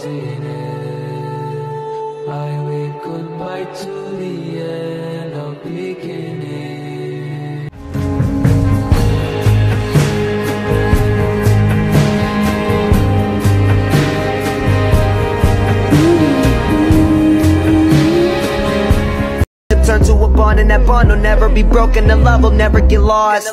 seen it. I wave goodbye to the end of beginning. Turn to a bond, and that bond will never be broken. The love will never get lost.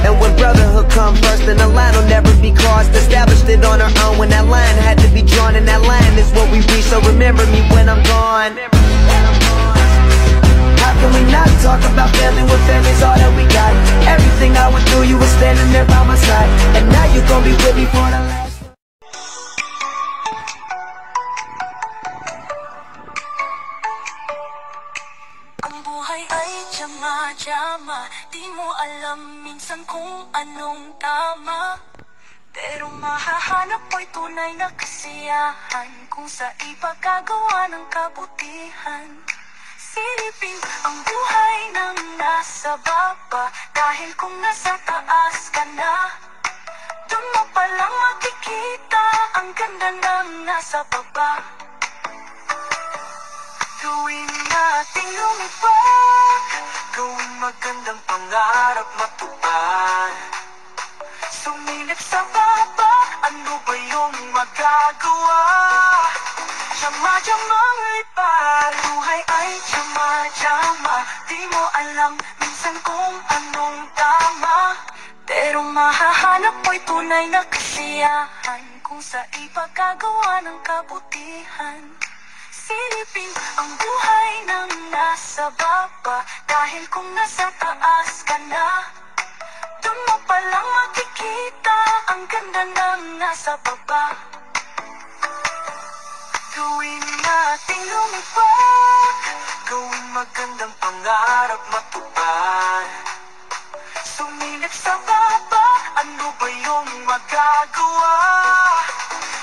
And when brotherhood come first, then the line will never be crossed. Established it on our own when that line had to be drawn, and that line is what we reach. So remember me when I'm gone. How can we not talk about family when family's all that we got? Everything I went through, you were standing there by my side, and now you gon' be with me for the last. Ang buhay ay tiyama-tiyama, di mo alam minsan kung anong tama. Pero mahahanap mo'y tunay na kasiyahan kung sa ipagkagawa ng kabutihan. Silipin ang buhay ng nasa baba, dahil kung nasa taas ka na, doon mo palang makikita ang ganda ng nasa baba. Gawin nating lumipad, gawing magandang pangarap matupad. Sumilip sa baba, ano ba yung magagawa? Tiyama-tiyamang lipad, buhay ay tiyama-tiyama, di mo alam minsan kung anong tama. Pero mahahanap mo'y tunay na kasiyahan kung sa ipagkagawa ng kabutihan. Silipin ang buhay ng nasa baba, dahil kung nasa taas ka na, doon mo palang makikita ang ganda ng nasa baba. Gawin nating lumipad, gawing magandang pangarap matupad. Sumilip sa baba, ano ba yung magagawa?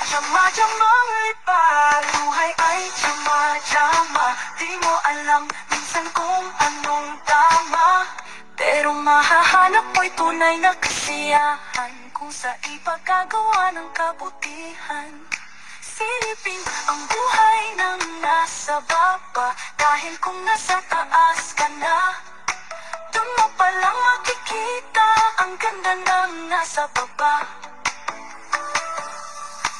Tiyama-tiyamang lipad, buhay ay tiyama-tiyama, di mo alam minsan kung anong tama. Pero mahahanap mo'y tunay na kasiyahan kung sa ipagkagawa ng kabutihan. Silipin ang buhay ng nasa baba, dahil kung nasa taas ka na, doon mo palang makikita ang ganda ng nasa baba.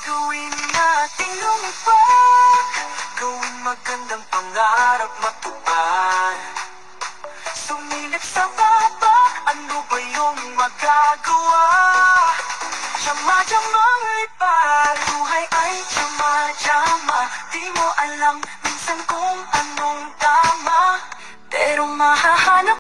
Gawin nating lumipad, gawing magandang pangarap matupad. Sumilip sa baba, ano ba yung magagawa? Tiyama-tiyamang lipad, buhay ay tiyama-tiyama, di mo alam minsan kung anong tama. Pero mahahanap